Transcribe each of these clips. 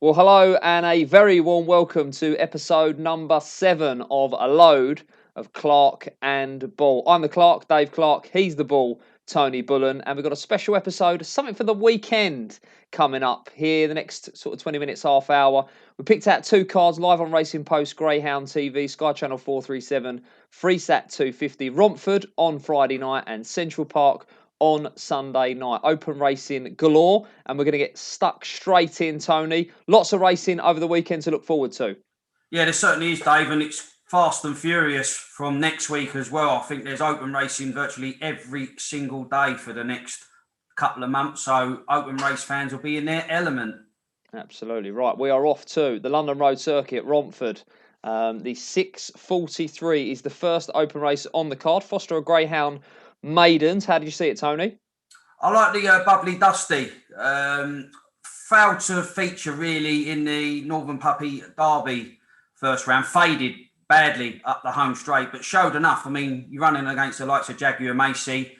Well, hello and a very warm welcome to episode number 7 of A Load of Clark and Ball. I'm the Clark, Dave Clark. He's the Ball, Tony Bullen. And we've got a special episode, something for the weekend coming up here, the next sort of 20 minutes, half hour. We picked out 2 cards live on Racing Post, Greyhound TV, Sky Channel 437, Freesat 250, Romford on Friday night and Central Park on Sunday night. Open racing galore, and we're going to get stuck straight in, Tony. Lots of racing over the weekend to look forward to. Yeah, there certainly is, Dave, and it's fast and furious from next week as well. I think there's open racing virtually every single day for the next couple of months, so open race fans will be in their element. Absolutely right. We are off to the London Road Circuit, Romford. The 6:43 is the first open race on the card. Foster a Greyhound Maidens. How did you see it, Tony? I like the Bubbly Dusty. Failed to feature really in the Northern Puppy Derby first round. Faded badly up the home straight, but showed enough. I mean, you're running against the likes of Jaguar Macy.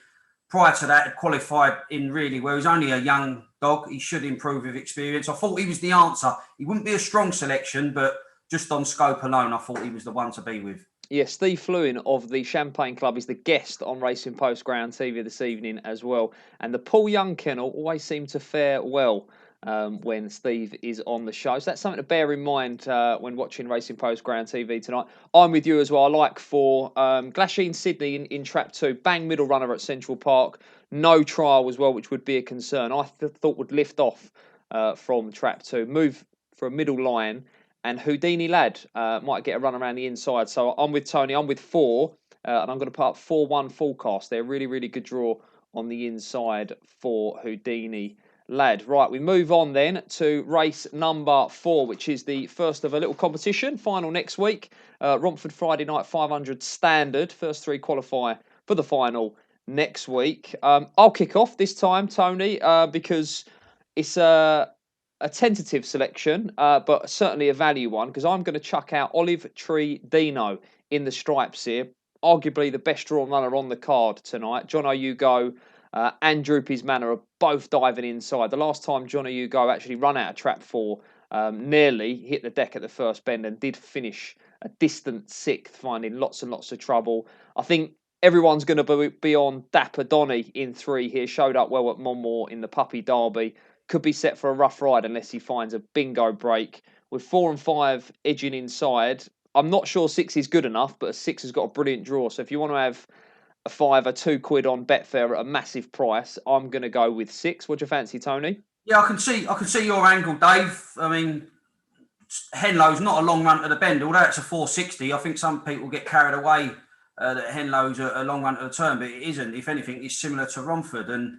Prior to that, had qualified in really well. He's only a young dog. He should improve with experience. I thought he was the answer. He wouldn't be a strong selection, but just on scope alone, I thought he was the one to be with. Yeah, Steve Fluin of the Champagne Club is the guest on Racing Post Ground TV this evening as well. And the Paul Young kennel always seem to fare well when Steve is on the show. So that's something to bear in mind when watching Racing Post Ground TV tonight. I'm with you as well. I like for Glasheen Sydney in Trap 2, bang middle runner at Central Park. No trial as well, which would be a concern. I thought would lift off from Trap 2, move for a middle line. And Houdini Lad might get a run around the inside. So I'm with Tony. I'm with 4. And I'm going to put up 4-1 Fullcast. They're really, really good draw on the inside for Houdini Lad. Right, we move on then to race number 4, which is the first of a little competition. Final next week. Romford Friday night 500 standard. First 3 qualify for the final next week. I'll kick off this time, Tony, because it's a tentative selection, but certainly a value one, because I'm going to chuck out Olive Tree Dino in the stripes here. Arguably the best drawn runner on the card tonight. John O'Hugo and Droopy's Manor are both diving inside. The last time John O'Hugo actually run out of trap 4, nearly hit the deck at the first bend and did finish a distant 6th, finding lots and lots of trouble. I think everyone's going to be on Dapper Donny in 3 here. Showed up well at Monmore in the Puppy Derby. Could be set for a rough ride unless he finds a bingo break. With 4 and 5 edging inside, I'm not sure 6 is good enough, but a 6 has got a brilliant draw. So if you want to have a fiver, £2 on Betfair at a massive price, I'm going to go with 6. What do you fancy, Tony? Yeah, I can see your angle, Dave. I mean, Henlow's not a long run to the bend, although it's a 460. I think some people get carried away that Henlow's a long run to the turn, but it isn't. If anything, it's similar to Romford. And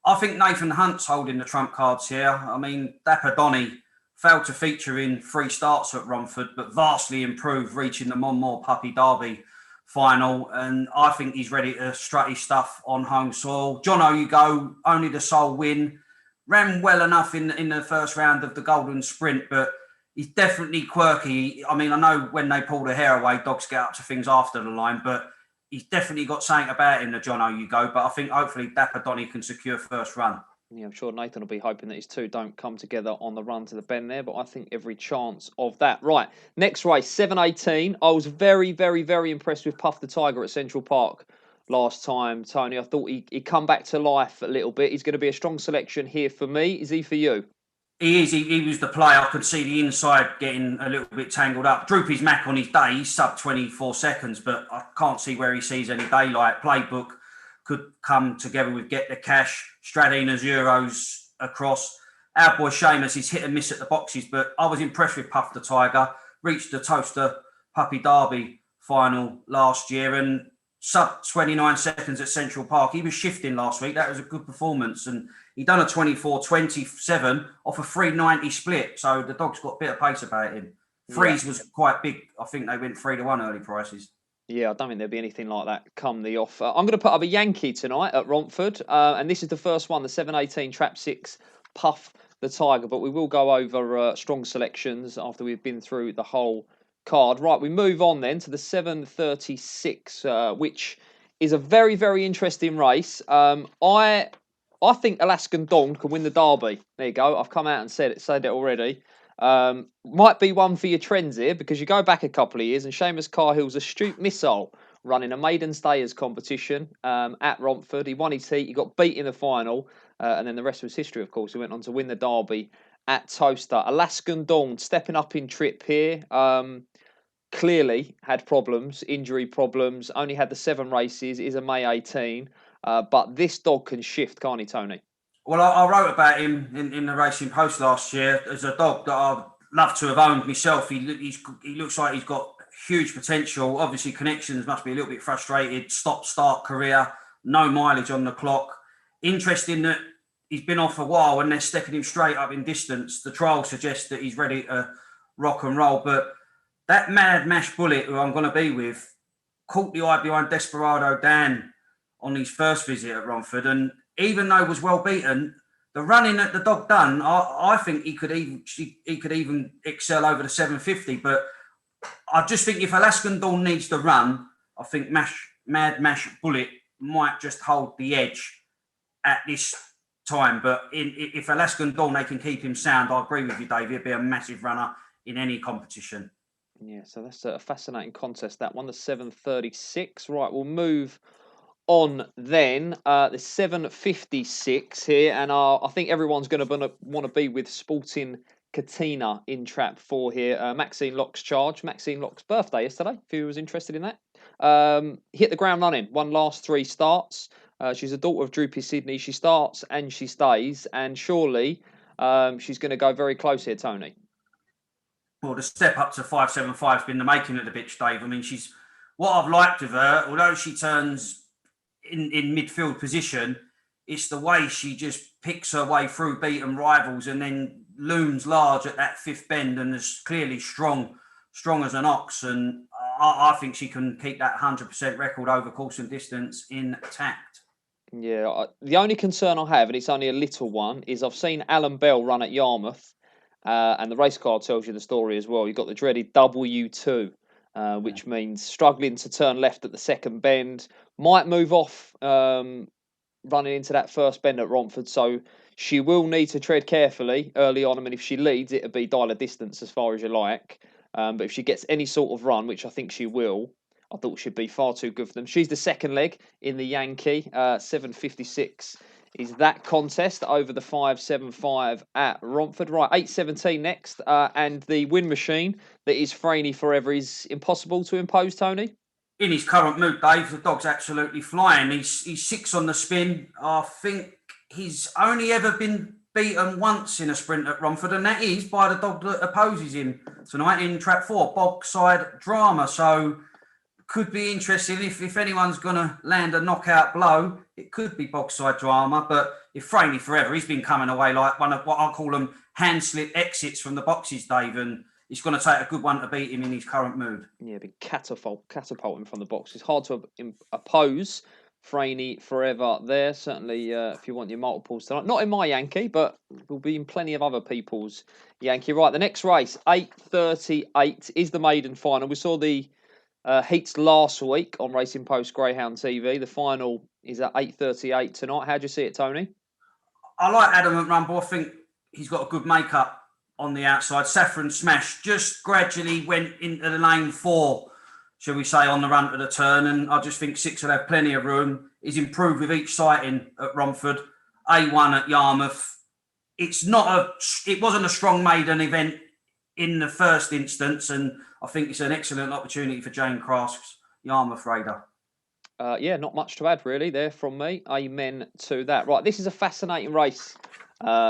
I think Nathan Hunt's holding the trump cards here. I mean, Dapper Donny failed to feature in 3 starts at Romford, but vastly improved, reaching the Monmore Puppy Derby final. And I think he's ready to strut his stuff on home soil. John O'Hugo, only the sole win. Ran well enough in the first round of the Golden Sprint, but he's definitely quirky. I mean, I know when they pull the hair away, dogs get up to things after the line, but he's definitely got something about him, the John O'Hugo. But I think hopefully Dapper Donny can secure first run. Yeah, I'm sure Nathan will be hoping that his 2 don't come together on the run to the bend there, but I think every chance of that. Right, next race, 7:18. I was very, very, very impressed with Puff the Tiger at Central Park last time, Tony. I thought he'd come back to life a little bit. He's going to be a strong selection here for me. Is he for you? He is. He was the player. I could see the inside getting a little bit tangled up. Droopy's Mac on his day, he's sub 24 seconds, but I can't see where he sees any daylight. Playbook could come together with Get the Cash, Stradina's Euros across. Our boy Seamus is hit and miss at the boxes, but I was impressed with Puff the Tiger. Reached the Toaster Puppy Derby final last year and sub 29 seconds at Central Park. He was shifting last week. That was a good performance. And he done a 24-27 off a 390 split. So the dog's got a bit of pace about him. Threes was quite big. I think they went 3-1 early prices. Yeah, I don't think there'll be anything like that come the off. I'm going to put up a Yankee tonight at Romford. And this is the first one, the 7:18 Trap 6 Puff the Tiger. But we will go over strong selections after we've been through the whole card. Right, we move on then to the 7:36, which is a very, very interesting race. I think Alaskan Dawn can win the Derby. There you go. I've come out and said it already. Might be one for your trends here, because you go back a couple of years and Seamus Cahill's astute missile running a maiden stayers competition at Romford. He won his heat, he got beat in the final, and then the rest was history, of course. He went on to win the derby at Toaster. Alaskan Dawn stepping up in trip here. Clearly had problems, injury problems, only had the 7 races, is a May 18. But this dog can shift, can't he, Tony? Well, I wrote about him in the Racing Post last year as a dog that I'd love to have owned myself. He looks like he's got huge potential. Obviously, connections must be a little bit frustrated. Stop-start career, no mileage on the clock. Interesting that he's been off a while and they're stepping him straight up in distance. The trial suggests that he's ready to rock and roll. But that Mad Mash Bullet, who I'm going to be with, caught the eye behind Desperado Dan on his first visit at Romford, and even though he was well beaten, the running that the dog done, I think he could even excel over the 750. But I just think if Alaskan Dawn needs to run, I think Mad Mash Bullet might just hold the edge at this time. But if Alaskan Dawn, they can keep him sound, I agree with you, Dave. He'd be a massive runner in any competition. Yeah, so that's a fascinating contest, that one, the 736. Right, we'll move on then. The 756 here, and I think everyone's going to want to be with Sporting Katina in trap 4 here. Maxine Locke's charge. Maxine Locke's birthday yesterday, if you was interested in that. Hit the ground running, won last 3 starts. She's a daughter of Droopy Sydney. She starts and she stays, and surely she's going to go very close here, Tony. Well, the step up to 575 has been the making of the bitch, Dave. I mean, she's what I've liked of her, although she turns in midfield position, it's the way she just picks her way through beaten rivals and then looms large at that 5th bend and is clearly strong as an ox. And I think she can keep that 100% record over course and distance intact. Yeah, the only concern I have, and it's only a little one, is I've seen Alan Bell run at Yarmouth, and the race card tells you the story as well. You've got the dreaded W2, which means struggling to turn left at the 2nd bend, might move off running into that 1st bend at Romford, so she will need to tread carefully early on. I mean, if she leads, it'll be dial a distance as far as you like, but if she gets any sort of run, which I think she will, I thought she'd be far too good for them. She's the 2nd leg in the Yankee. 756 is that contest over the 575 at Romford. Right, 817 next, and the win machine that is Franey Forever is impossible to impose, Tony? In his current mood, Dave, the dog's absolutely flying. He's 6 on the spin. I think he's only ever been beaten once in a sprint at Romford, and that is by the dog that opposes him tonight in trap 4, Bogside Drama. So could be interesting if anyone's going to land a knockout blow. It could be Bogside Drama, but if Franey Forever, he's been coming away like one of what I call them hand slip exits from the boxes, Dave, and it's going to take a good one to beat him in his current mood. Yeah, big catapulting from the box. It's hard to oppose Franey Forever there. Certainly, if you want your multiples tonight. Not in my Yankee, but will be in plenty of other people's Yankee. Right, the next race, 8:38, is the maiden final. We saw the heats last week on Racing Post Greyhound TV. The final is at 8:38 tonight. How do you see it, Tony? I like Adamant Rumble. I think he's got a good makeup on the outside. Saffron Smash just gradually went into the lane 4, shall we say, on the run to the turn, and I just think 6 will have plenty of room. He's improved with each sighting at Romford. A1 at Yarmouth. It wasn't a strong maiden event in the first instance, and I think it's an excellent opportunity for Jane Crask's Yarmouth Raider. Yeah, not much to add really there from me. Amen to that. Right, this is a fascinating race.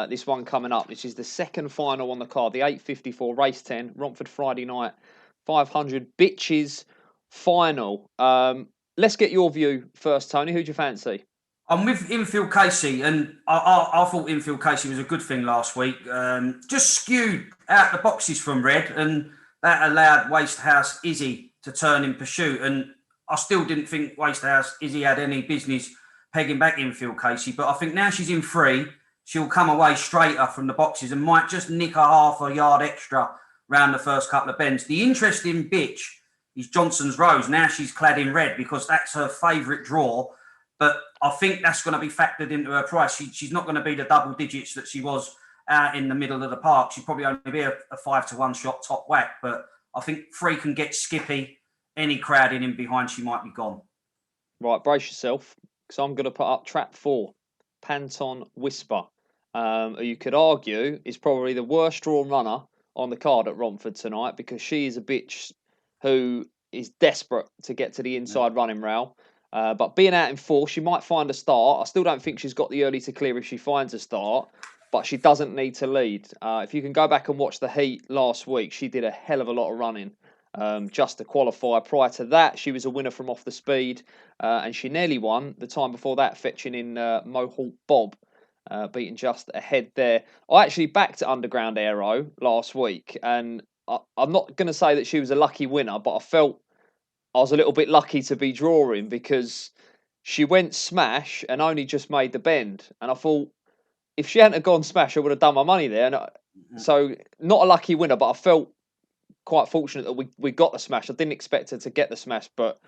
This one coming up, which is the 2nd final on the card, the 8:54 race 10, Romford Friday night, 500 bitches final. Let's get your view first, Tony. Who do you fancy? I'm with Infield Casey, and I thought Infield Casey was a good thing last week. Just skewed out the boxes from red, and that allowed Wastehouse Izzy to turn in pursuit. And I still didn't think Wastehouse Izzy had any business pegging back Infield Casey, but I think now she's in 3, she'll come away straighter from the boxes and might just nick a half a yard extra round the first couple of bends. The interesting bitch is Johnson's Rose. Now she's clad in red because that's her favourite draw. But I think that's going to be factored into her price. She's not going to be the double digits that she was out in the middle of the park, she'd probably only be a 5-1 shot top whack. But I think 3 can get skippy. Any crowding in behind, she might be gone. Right, brace yourself, because I'm going to put up trap 4, Panton Whisper. Who you could argue is probably the worst drawn runner on the card at Romford tonight, because she is a bitch who is desperate to get to the inside running rail. But being out in 4, she might find a start. I still don't think she's got the early to clear if she finds a start, but she doesn't need to lead. If you can go back and watch the heat last week, she did a hell of a lot of running just to qualify. Prior to that, she was a winner from off the speed, and she nearly won the time before that, fetching in Mohawk Bob, beating just ahead there. I actually backed Underground Aero last week, and I'm not going to say that she was a lucky winner, but I felt I was a little bit lucky to be drawing, because she went smash and only just made the bend. And I thought, if she hadn't have gone smash, I would have done my money there. So, not a lucky winner, but I felt quite fortunate that we got the smash. I didn't expect her to get the smash, but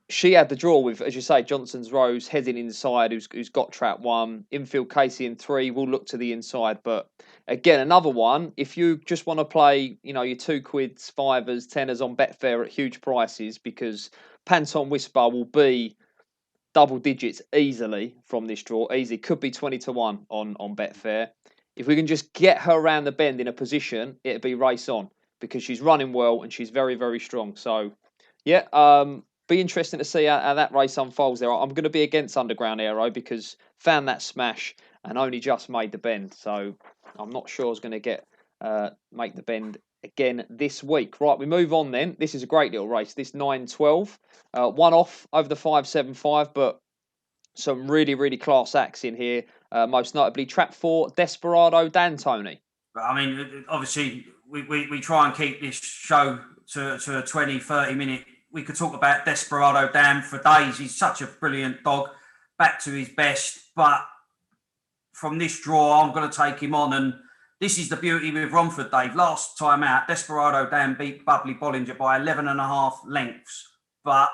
she had the draw with, as you say, Johnson's Rose heading inside, who's got trap 1. Infield Casey in 3 will look to the inside. But again, another one, if you just want to play, your 2 quids, 5s, 10s on Betfair at huge prices, because Panton Whisper will be double digits easily from this draw. Easy. Could be 20-1 on Betfair. If we can just get her around the bend in a position, it'll be race on, because she's running well and she's very, very strong. So, yeah, be interesting to see how that race unfolds there. I'm going to be against Underground Aero, because found that smash and only just made the bend. So I'm not sure I was going to make the bend again this week. Right, we move on then. This is a great little race. This 9-12. One off over the 5-7-5, but some really, really class acts in here. Most notably, trap 4, Desperado D'Antoni. I mean, obviously, we try and keep this show to a 20, 30-minute. We could talk about Desperado Dan for days. He's such a brilliant dog, back to his best. But from this draw, I'm going to take him on. And this is the beauty with Romford, Dave. Last time out, Desperado Dan beat Bubbly Bollinger by 11.5 lengths. But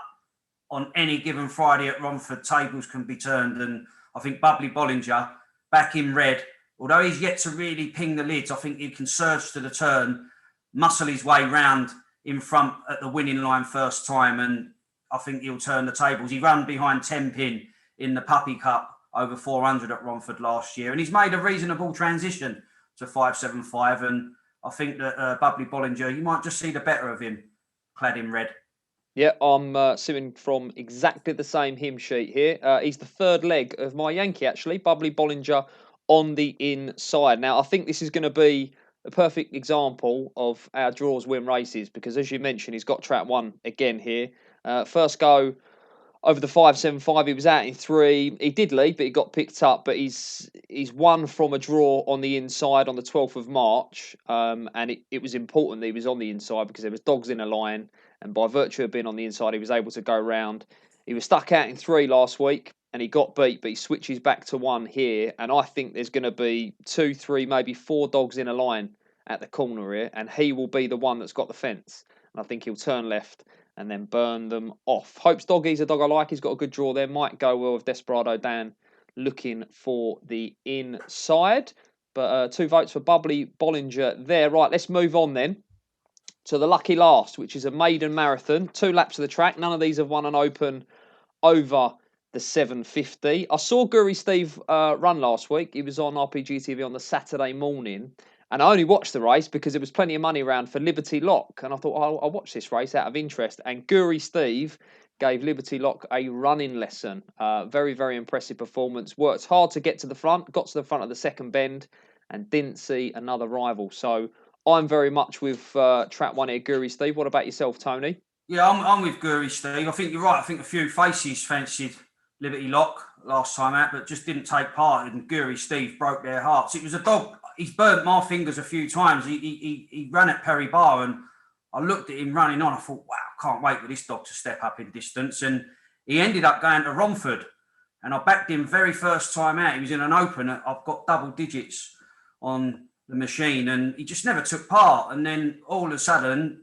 on any given Friday at Romford, tables can be turned. And I think Bubbly Bollinger, back in red, although he's yet to really ping the lids, I think he can surge to the turn, muscle his way round in front at the winning line first time, and I think he'll turn the tables. He ran behind 10 pin in the Puppy Cup over 400 at Romford last year, and he's made a reasonable transition to 5-7-5, and I think that Bubbly Bollinger, you might just see the better of him, clad in red. Yeah, I'm sitting from exactly the same hymn sheet here. He's the third leg of my Yankee, actually, Bubbly Bollinger on the inside. Now, I think this is going to be a perfect example of our draws win races, because, as you mentioned, he's got trap 1 again here. First go over the 5-7-5, he was out in 3. He did lead, but he got picked up. But he's won from a draw on the inside on the 12th of March. And it was important that he was on the inside, because there was dogs in a line. And by virtue of being on the inside, he was able to go round. He was stuck out in 3 last week, and he got beat, but he switches back to 1 here. And I think there's going to be 2, 3, maybe 4 dogs in a line at the corner here, and he will be the one that's got the fence. And I think he'll turn left and then burn them off. Hope's Doggie's a dog I like. He's got a good draw there. Might go well with Desperado Dan looking for the inside. But 2 votes for Bubbly Bollinger there. Right, let's move on then to the lucky last, which is a maiden marathon. 2 laps of the track. None of these have won an open over the 750. I saw Guri Steve run last week. He was on RPG TV on the Saturday morning. And I only watched the race because there was plenty of money around for Liberty Lock. And I thought, I'll watch this race out of interest. And Guri Steve gave Liberty Lock a running lesson. Very, very impressive performance. Worked hard to get to the front. Got to the front of the second bend and didn't see another rival. So I'm very much with trap 1 here, Guri Steve. What about yourself, Tony? Yeah, I'm with Guri Steve. I think you're right. I think a few faces fancied Liberty Lock last time out, but just didn't take part. And Guri Steve broke their hearts. It was a dog. He's burnt my fingers a few times. He ran at Perry Bar, and I looked at him running on. I thought, wow, can't wait for this dog to step up in distance. And he ended up going to Romford, and I backed him very first time out. He was in an open. I've got double digits on the machine, and he just never took part. And then all of a sudden,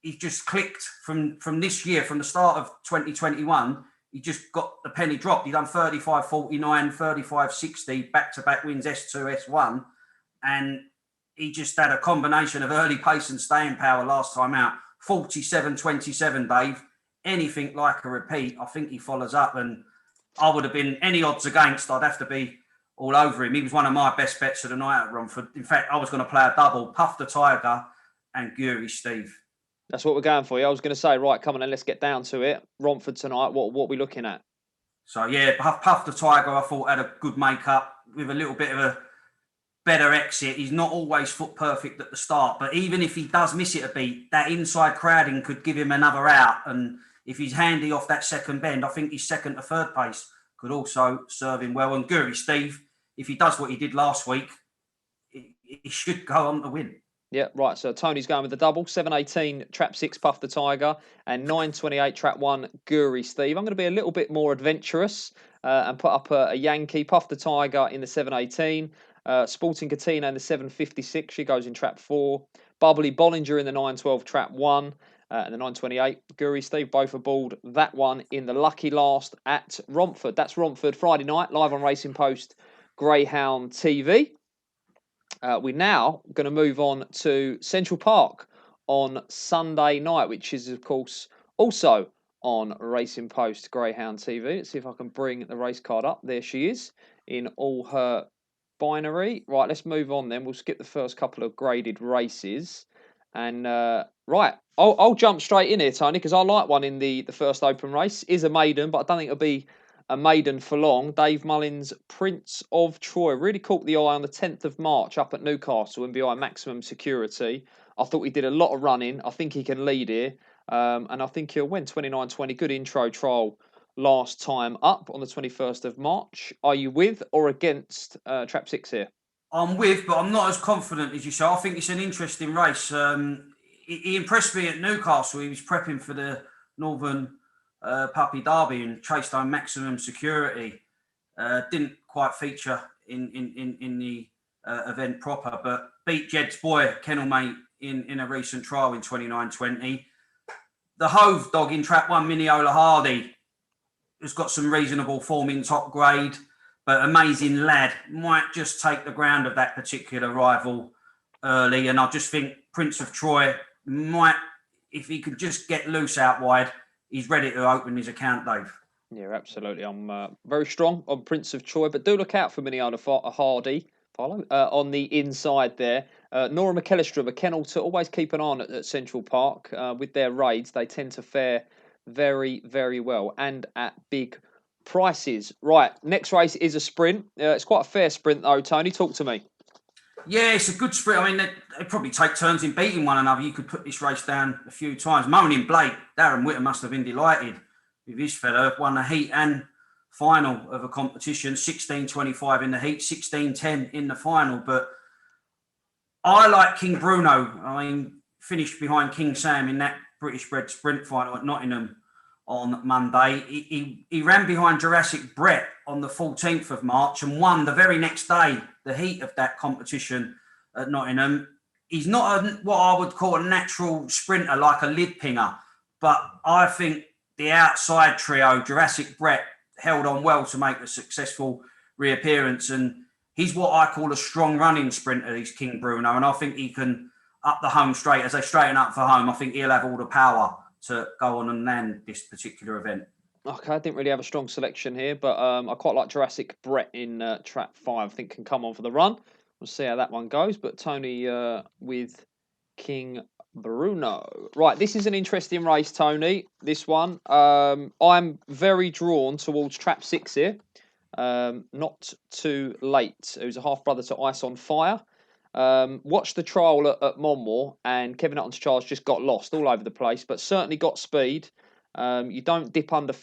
he just clicked from this year, from the start of 2021. He just got the penny dropped. He done 35.49, 35.60, back-to-back wins S2, S1. and he just had a combination of early pace and staying power last time out. 47-27, Dave. Anything like a repeat, I think he follows up, and I would have been any odds against. I'd have to be all over him. He was one of my best bets of the night at Romford. In fact, I was going to play a double: Puff the Tiger and Guri Steve. That's what we're going for. Yeah, I was going to say, right, come on, then let's get down to it. Romford tonight. What are we looking at? So yeah, Puff the Tiger, I thought had a good make-up with a little bit of a better exit. He's not always foot perfect at the start, but even if he does miss it a beat, that inside crowding could give him another out. And if he's handy off that second bend, I think his second to third pace could also serve him well. And Guri Steve, if he does what he did last week, he should go on to win. Yeah, right. So Tony's going with the double. 7.18 trap 6 Puff the Tiger and 9.28 trap 1 Guri Steve. I'm going to be a little bit more adventurous and put up a Yankee. Puff the Tiger in the 7.18. Sporting Katina in the 7.56. She goes in trap 4. Bubbly Bollinger in the 9.12 trap 1. And the 9.28. Guri Steve both aboard that one in the lucky last at Romford. That's Romford Friday night, live on Racing Post Greyhound TV. We're now going to move on to Central Park on Sunday night, which is, of course, also on Racing Post Greyhound TV. Let's see if I can bring the race card up. There she is in all her binary. Right, let's move on then. We'll skip the first couple of graded races. And, right, I'll jump straight in here, Tony, because I like one in the first open race. Is a maiden, but I don't think it'll be a maiden for long. Dave Mullins' Prince of Troy really caught the eye on the 10th of March up at Newcastle and behind Maximum Security. I thought he did a lot of running. I think he can lead here. And I think he'll win 29.20. Good intro trial last time up on the 21st of March. Are you with or against Trap 6 here? I'm with, but I'm not as confident as you say. I think it's an interesting race. He impressed me at Newcastle. He was prepping for the Northern Puppy Derby and chased on Maximum Security. Didn't quite feature in the event proper, but beat Jed's boy, Kennelmate, in a recent trial in 29.20. The Hove dog in trap 1, Mineola Hardy, has got some reasonable form in top grade, but Amazing Lad might just take the ground of that particular rival early. And I just think Prince of Troy might, if he could just get loose out wide, he's ready to open his account, Dave. Yeah, absolutely. I'm very strong on Prince of Troy, but do look out for Mineola Hardy on the inside there. Nora McAllister, a kennel to always keep an eye on at Central Park. With their raids, they tend to fare very, very well and at big prices. Right, next race is a sprint. It's quite a fair sprint though, Tony. Talk to me. Yeah, it's a good sprint. I mean, they probably take turns in beating one another. You could put this race down a few times. Moaning Blake, Darren Whitter must have been delighted with his fella. Won the heat and final of a competition. 16.25 in the heat, 16.10 in the final. But I like King Bruno. I mean, finished behind King Sam in that British bred sprint final at Nottingham on Monday. He ran behind Jurassic Brett on the 14th of March and won the very next day the heat of that competition at Nottingham. He's not what I would call a natural sprinter like a lid pinger, but I think the outside trio, Jurassic Brett, held on well to make a successful reappearance, and he's what I call a strong running sprinter, he's King Bruno, and I think he can up the home straight. As they straighten up for home, I think he'll have all the power to go on and land this particular event. Okay, I didn't really have a strong selection here, but I quite like Jurassic Brett in trap 5. I think can come on for the run. We'll see how that one goes. But Tony with King Bruno. Right, this is an interesting race, Tony. This one. I'm very drawn towards trap 6 here. Not Too Late, who's a half-brother to Ice on Fire. Watched the trial at Monmore, and Kevin Hutton's charge just got lost all over the place, but certainly got speed. You don't dip under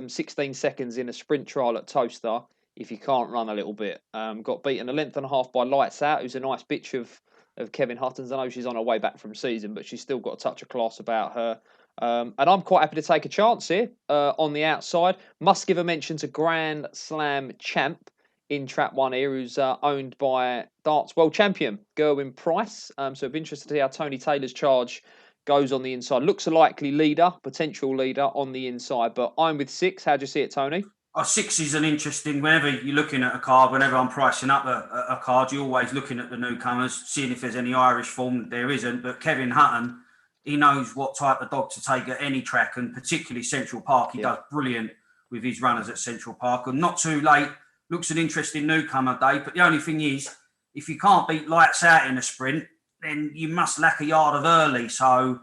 16 seconds in a sprint trial at Toaster if you can't run a little bit. Got beaten a length and a half by Lights Out, who's a nice bitch of Kevin Hutton's. I know she's on her way back from season, but she's still got a touch of class about her. And I'm quite happy to take a chance here on the outside. Must give a mention to Grand Slam champ in trap 1 here, who's owned by darts world champion Gerwin Price. So it'd be interested to see how Tony Taylor's charge goes on the inside. Looks a likely leader, potential leader on the inside, but I'm with 6. How do you see it, Tony? Six is an interesting. Whenever you're looking at a card, whenever I'm pricing up a card, you're always looking at the newcomers, seeing if there's any Irish form. There isn't, but Kevin Hutton, he knows what type of dog to take at any track, and particularly Central Park. He does brilliant with his runners at Central Park. And Not Too Late looks an interesting newcomer, Dave. But the only thing is, if you can't beat Lights Out in a sprint, then you must lack a yard of early. So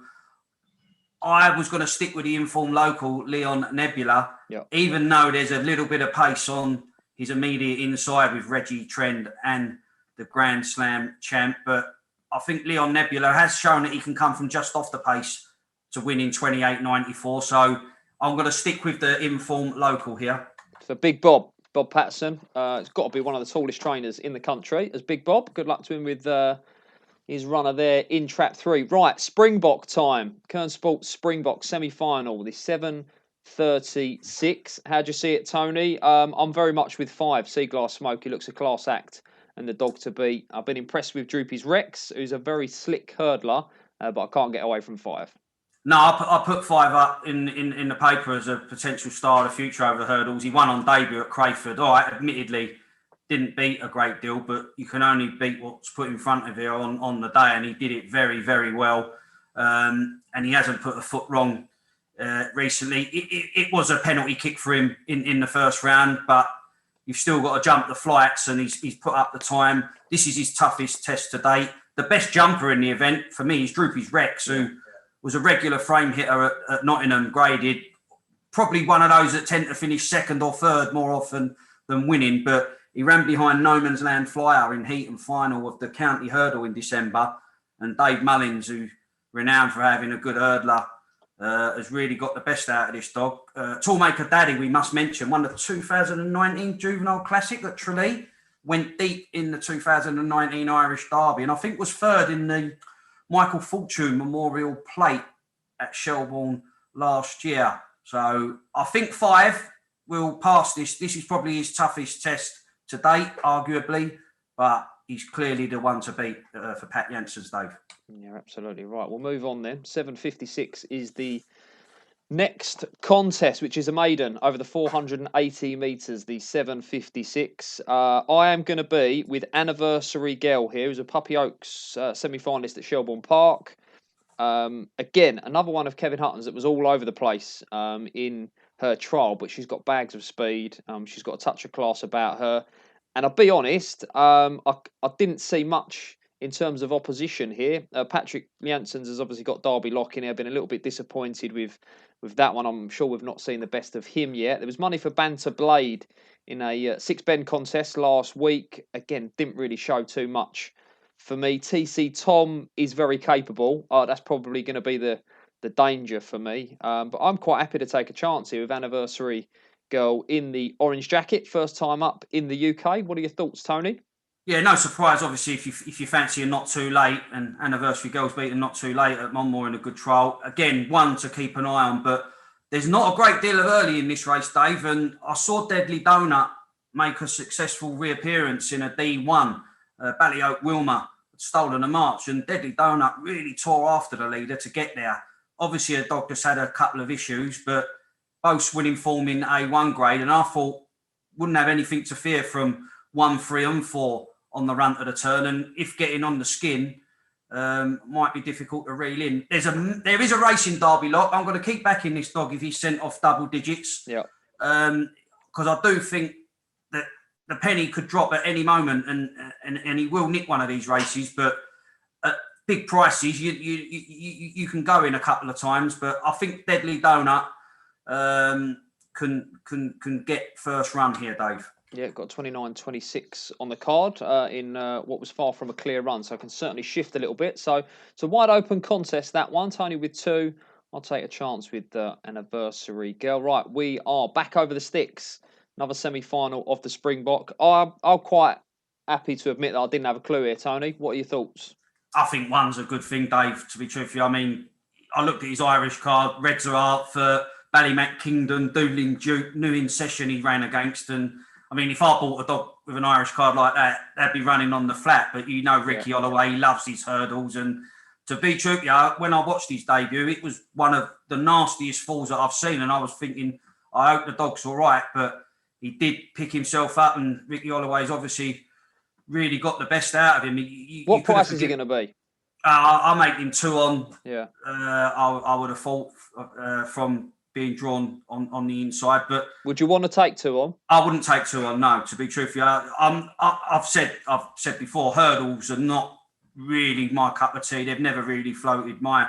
I was going to stick with the informed local, Leon Nebula, even though there's a little bit of pace on his immediate inside with Reggie Trend and the Grand Slam champ. But I think Leon Nebula has shown that he can come from just off the pace to win in 28.94. So I'm going to stick with the informed local here. For Big Bob Patterson, it's got to be one of the tallest trainers in the country as Big Bob. Good luck to him with his runner there in trap 3. Right, Springbok time. Kern Sports Springbok semi-final, the 7:36. How do you see it, Tony? I'm very much with 5. Seaglass Smoke. He looks a class act and the dog to beat. I've been impressed with Droopy's Rex, who's a very slick hurdler, but I can't get away from 5. No, I put 5 up in the paper as a potential star of the future over the hurdles. He won on debut at Crayford. All right, admittedly, didn't beat a great deal, but you can only beat what's put in front of you on the day, and he did it very, very well. And he hasn't put a foot wrong recently. It was a penalty kick for him in the first round, but you've still got to jump the flights, and he's put up the time. This is his toughest test to date. The best jumper in the event for me is Droopy's Rex, who was a regular frame hitter at Nottingham, graded. Probably one of those that tend to finish second or third more often than winning, but he ran behind No Man's Land Flyer in heat and final of the county hurdle in December. And Dave Mullins, who's renowned for having a good hurdler, has really got the best out of this dog. Toolmaker Daddy, we must mention, won the 2019 Juvenile Classic at Tralee, went deep in the 2019 Irish Derby, and I think was third in the Michael Fortune Memorial Plate at Shelbourne last year. So I think 5 will pass this. This is probably his toughest test to date, arguably, but he's clearly the one to beat for Pat Jansen's, Dave. Yeah, absolutely right. We'll move on then. 7:56 is the next contest, which is a maiden over the 480 metres, the 7:56. I am going to be with Anniversary Girl here, who's a Puppy Oaks semi-finalist at Shelbourne Park. Again, another one of Kevin Hutton's that was all over the place in her trial, but she's got bags of speed. She's got a touch of class about her. And I'll be honest, I didn't see much in terms of opposition here. Patrick Janssens has obviously got Derby Lock in here. I've been a little bit disappointed with that one. I'm sure we've not seen the best of him yet. There was money for Banter Blade in a 6-bend contest last week. Again, didn't really show too much for me. TC Tom is very capable. That's probably going to be the danger for me. But I'm quite happy to take a chance here with Anniversary Girl in the orange jacket. First time up in the UK. What are your thoughts, Tony? Yeah, no surprise, obviously, if you fancy a Not Too Late, and Anniversary Girl's beaten Not Too Late at Monmore in a good trial. Again, one to keep an eye on, but there's not a great deal of early in this race, Dave, and I saw Deadly Donut make a successful reappearance in a D1. Ballyoak Wilmer had stolen a march, and Deadly Donut really tore after the leader to get there. Obviously, a dog that's had a couple of issues, but both winning form in A1 grade, and I thought wouldn't have anything to fear from 1, 3 and 4 on the run to the turn, and if getting on the skin might be difficult to reel in. There is a race in Derby Lock. I'm going to keep backing this dog if he's sent off double digits. Yeah. Because I do think that the penny could drop at any moment, and he will nick one of these races. But at big prices, you can go in a couple of times. But I think Deadly Donut can get first run here, Dave. Yeah, got 29.26 on the card in what was far from a clear run, so I can certainly shift a little bit. So it's a wide open contest, that one. Tony with 2. I'll take a chance with the Anniversary Girl. Right, we are back over the sticks. Another semi-final of the Springbok. I'm quite happy to admit that I didn't have a clue here, Tony. What are your thoughts? I think 1's a good thing, Dave, to be truthful. I mean, I looked at his Irish card. Reds are out for Ballymac Kingdom, Doodling Duke, New In Session he ran against, and I mean, if I bought a dog with an Irish card like that, they'd be running on the flat. But you know, Ricky Holloway, he loves his hurdles. And to be true, when I watched his debut, it was one of the nastiest falls that I've seen. And I was thinking, I hope the dog's all right. But he did pick himself up, and Ricky Holloway's obviously really got the best out of him. What price is he going to be? I'll make him 2 on. Yeah. I would have thought from being drawn on the inside, but would you want to take 2 on? I wouldn't take 2 on. No, to be truthful, I've said before, hurdles are not really my cup of tea. They've never really floated my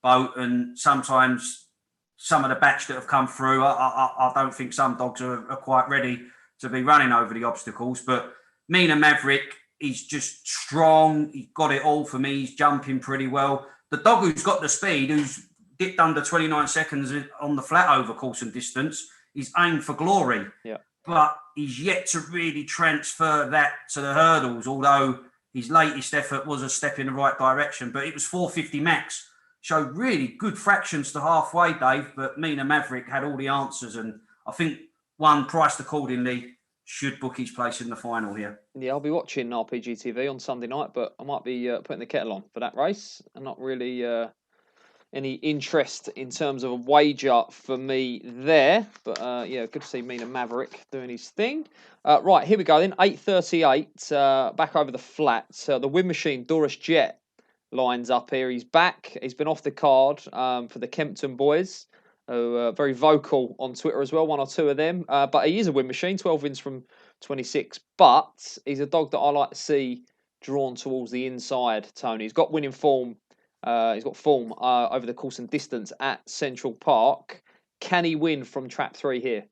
boat, and sometimes some of the batch that have come through, I don't think some dogs are quite ready to be running over the obstacles. But Mina Maverick, he's just strong. He's got it all for me. He's jumping pretty well. The dog who's got the speed, who's dipped under 29 seconds on the flat over course and distance, he's aimed for glory. Yeah. But he's yet to really transfer that to the hurdles, although his latest effort was a step in the right direction. But it was 450 max. Showed really good fractions to halfway, Dave, but Mina Maverick had all the answers, and I think one priced accordingly should book his place in the final here. Yeah, I'll be watching RPG TV on Sunday night, but I might be putting the kettle on for that race. And not really any interest in terms of a wager for me there. But yeah, good to see Mina Maverick doing his thing. Right, here we go then. 8:38, back over the flat. The Wind Machine, Doris Jet, lines up here. He's back. He's been off the card for the Kempton boys, who are very vocal on Twitter as well, 1 or 2 of them. But he is a win machine, 12 wins from 26. But he's a dog that I like to see drawn towards the inside, Tony. He's got winning form. He's got form over the course and distance at Central Park. Can he win from trap 3 here?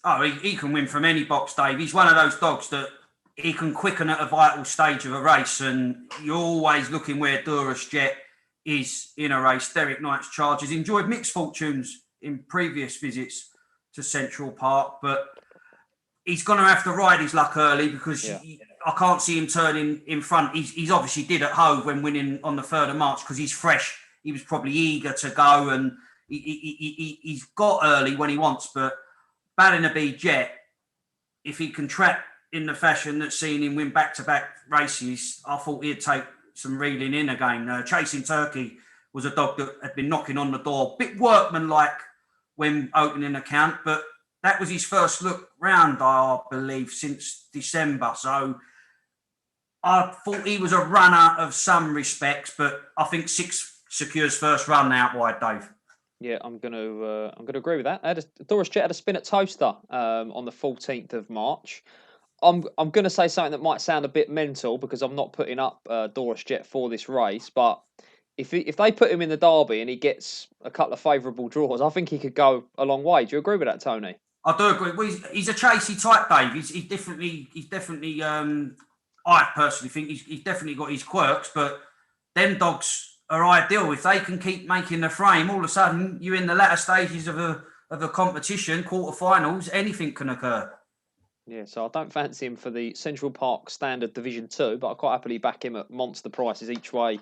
Oh, he can win from any box, Dave. He's one of those dogs that he can quicken at a vital stage of a race, and you're always looking where Doris Jet is in a race. Derek Knight's Chargers enjoyed mixed fortunes in previous visits to Central Park, but he's going to have to ride his luck early because I can't see him turning in front. He's obviously did at Hove when winning on the 3rd of March because he's fresh. He was probably eager to go, and he's got early when he wants, but Ballinaby Jet, if he can trap in the fashion that's seen him win back-to-back races, I thought he'd take some reeling in again. Chasing Turkey was a dog that had been knocking on the door, bit workmanlike when opening an account, but that was his first look round, I believe, since December. So I thought he was a runner of some respects, but I think 6 secures first run out wide, Dave. Yeah, I'm gonna agree with that. Doris Jet had a spin at Toaster on the 14th of March. I'm going to say something that might sound a bit mental because I'm not putting up Doris Jet for this race, but if they put him in the Derby and he gets a couple of favourable draws, I think he could go a long way. Do you agree with that, Tony? I do agree. Well, he's a chasey type, Dave. He's definitely. I personally think he's definitely got his quirks, but them dogs are ideal if they can keep making the frame. All of a sudden, you're in the latter stages of a competition, quarterfinals. Anything can occur. Yeah, so I don't fancy him for the Central Park Standard Division 2, but I quite happily back him at monster prices each way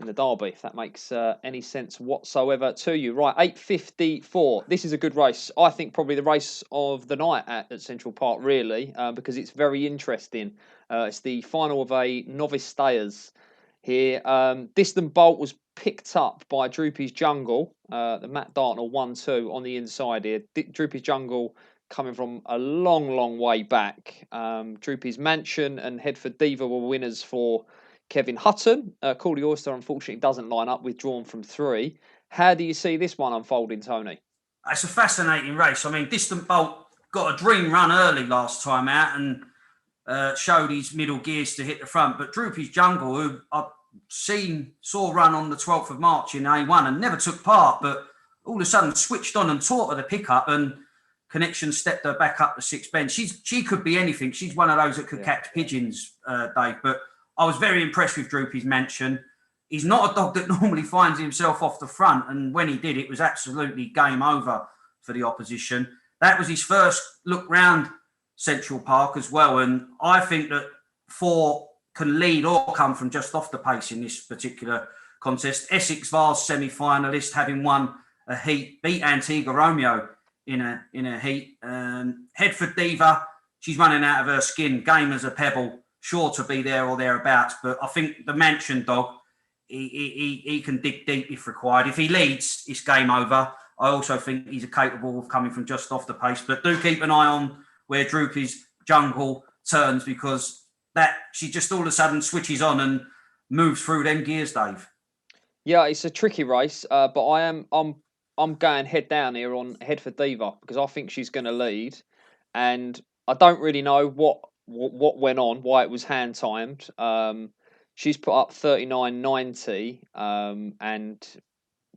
in the Derby, if that makes any sense whatsoever to you. Right, 8:54. This is a good race. I think probably the race of the night at Central Park, really, because it's very interesting. It's the final of a novice stayers here. Distant Bolt was picked up by Droopy's Jungle, the Matt Dartnell 1-2 on the inside here. Droopy's Jungle coming from a long, long way back. Droopy's Mansion and Headford Diva were winners for Kevin Hutton. Cooley Oyster, unfortunately, doesn't line up, withdrawn from 3. How do you see this one unfolding, Tony? It's a fascinating race. I mean, Distant Bolt got a dream run early last time out and showed his middle gears to hit the front. But Droopy's Jungle, who I've saw run on the 12th of March in A1 and never took part, but all of a sudden switched on and taught her the pickup, and Connection stepped her back up the 6th bench. She could be anything. She's one of those that could catch pigeons, Dave. But I was very impressed with Droopy's Mansion. He's not a dog that normally finds himself off the front, and when he did, it was absolutely game over for the opposition. That was his first look round Central Park as well, and I think that 4 can lead or come from just off the pace in this particular contest. Essex Vars semi-finalist, having won a heat, beat Antigua Romeo in a heat. Headford Diva, she's running out of her skin, game as a pebble, sure to be there or thereabouts. But I think the Mansion dog, he can dig deep if required. If he leads, it's game over. I also think he's capable of coming from just off the pace. But do keep an eye where Droopy's Jungle turns, because that she just all of a sudden switches on and moves through them gears, Dave. Yeah, it's a tricky race, but I'm going head down here on head for Diva because I think she's going to lead, and I don't really know what went on, why it was hand timed. She's put up 39.90, and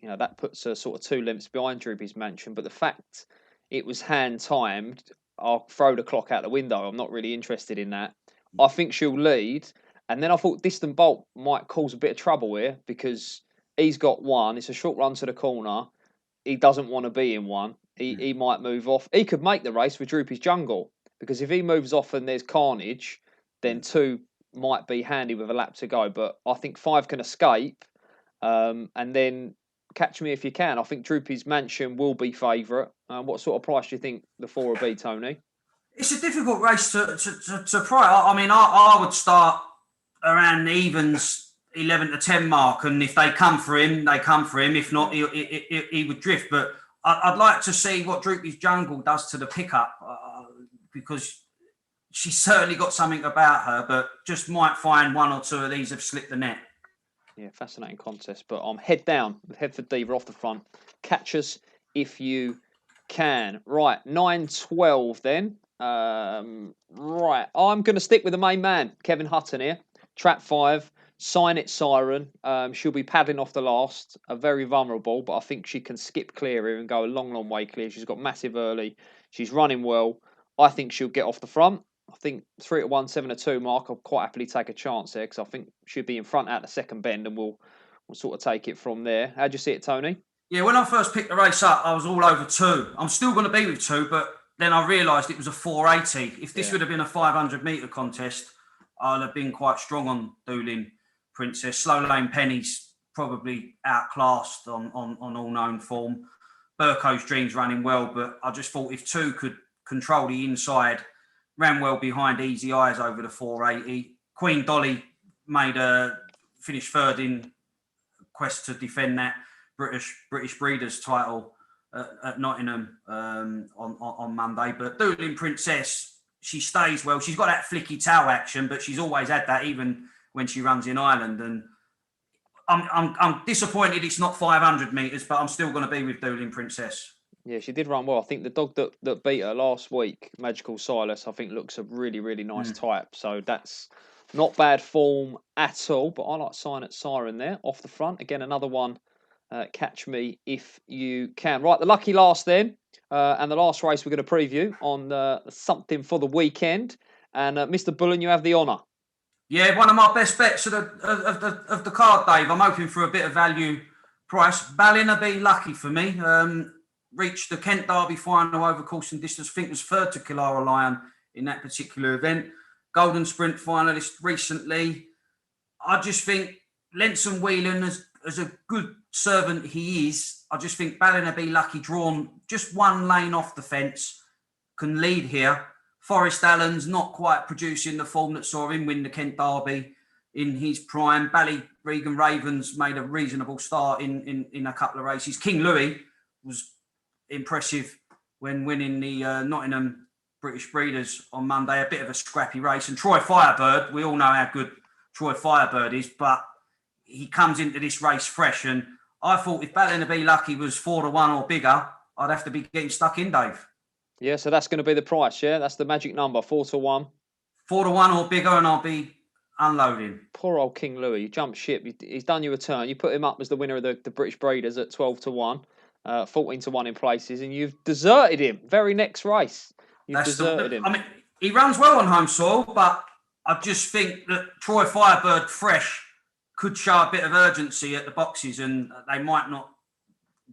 that puts her sort of 2 lengths behind Droopy's Mansion. But the fact it was hand timed, I'll throw the clock out the window. I'm not really interested in that. I think she'll lead, and then I thought Distant Bolt might cause a bit of trouble here because he's got one. It's a short run to the corner. He doesn't want to be in one. He might move off. He could make the race with Droopy's Jungle because if he moves off and there's carnage, then two might be handy with a lap to go. But I think five can escape, and then catch me if you can. I think Droopy's Mansion will be favourite. What sort of price do you think the four will be, Tony? It's a difficult race to price. I mean, I would start around the evens 11 to 10 mark, and if they come for him, they come for him. If not, he would drift. But I'd like to see what Droopy's Jungle does to the pickup, because she's certainly got something about her, but just might find one or two of these have slipped the net. Yeah, fascinating contest. But I'm head down, head for Diva off the front. Catch us if you can. Right, 9.12 then. Right, I'm going to stick with the main man, Kevin Hutton here. Trap 5, Sign It Siren. She'll be paddling off the last. Very vulnerable, but I think she can skip clear here and go a long, long way clear. She's got massive early. She's running well. I think she'll get off the front. I think 3 to 1, 7 to 2 mark. I'll quite happily take a chance there because I think she'll be in front out the second bend, and we'll sort of take it from there. How do you see it, Tony? Yeah, when I first picked the race up, I was all over 2. I'm still going to be with 2, but then I realised it was a 480. If this would have been a 500 metre contest, I'd have been quite strong on Doolin Princess. Slow Lane Penny's probably outclassed on all known form. Burko's Dream's running well, but I just thought if 2 could control the inside, ran well behind Easy Eyes over the 480. Queen Dolly finished third in quest to defend that British Breeders' title at Nottingham on Monday. But Doolin Princess, she stays well. She's got that flicky tail action, but she's always had that even when she runs in Ireland. And I'm disappointed it's not 500 metres, but I'm still going to be with Doolin Princess. Yeah, she did run well. I think the dog that beat her last week, Magical Silas, I think looks a really, really nice type. So that's not bad form at all. But I like Sign It Siren there off the front. Again, another one. Catch me if you can. Right, the lucky last then. And the last race we're going to preview on something for the weekend. And Mr. Bullen, you have the honour. Yeah, one of my best bets of the card, Dave. I'm hoping for a bit of value price. Ballina Be Lucky for me. Reached the Kent Derby final over course and distance. I think it was third to Kilara Lion in that particular event. Golden Sprint finalist recently. I just think Lenson Whelan, as a good servant he is, I just think Ballina Be Lucky drawn just one lane off the fence can lead here. Forrest Allen's not quite producing the form that saw him win the Kent Derby in his prime. Ballyregan Ravens made a reasonable start in a couple of races. King Louis was impressive when winning the Nottingham British Breeders on Monday. A bit of a scrappy race. And Troy Firebird, we all know how good Troy Firebird is, but he comes into this race fresh. And I thought if Ballina Be Lucky was 4 to 1 or bigger, I'd have to be getting stuck in, Dave. Yeah, so that's going to be the price, yeah? That's the magic number, 4 to 1. 4 to 1 or bigger, and I'll be unloading. Poor old King Louis, you jumped ship. He's done you a turn. You put him up as the winner of the British Breeders at 12 to 1, 14 to 1 in places, and you've deserted him. Very next race, you've deserted him. I mean, he runs well on home soil, but I just think that Troy Firebird fresh could show a bit of urgency at the boxes, and they might not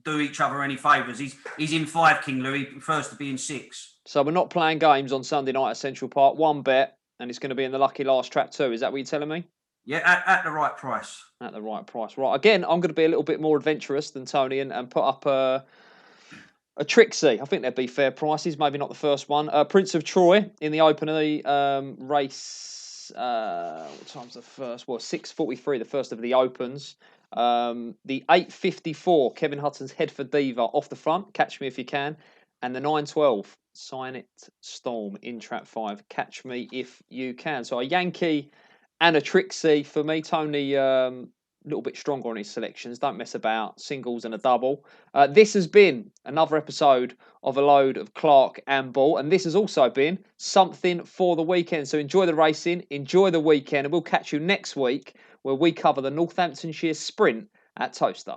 do each other any favours. He's in 5, King Louis. He prefers to be in 6. So we're not playing games on Sunday night at Central Park. One bet, and it's going to be in the lucky last trap too. Is that what you're telling me? Yeah, at the right price. At the right price. Right. Again, I'm going to be a little bit more adventurous than Tony and put up a Trixie. I think there'd be fair prices. Maybe not the first one. Prince of Troy in the open of the race. What time's the first? Well, 6:43, the first of the opens. The 8:54, Kevin Hutton's Head for Diva off the front. Catch me if you can. And the 9:12, Sign It Storm in trap 5. Catch me if you can. So a Yankee and a Trixie for me. Tony, a little bit stronger on his selections. Don't mess about. Singles and a double. This has been another episode of A Load of Clark and Ball. And this has also been something for the weekend. So enjoy the racing. Enjoy the weekend. And we'll catch you next week where we cover the Northamptonshire Sprint at Toaster.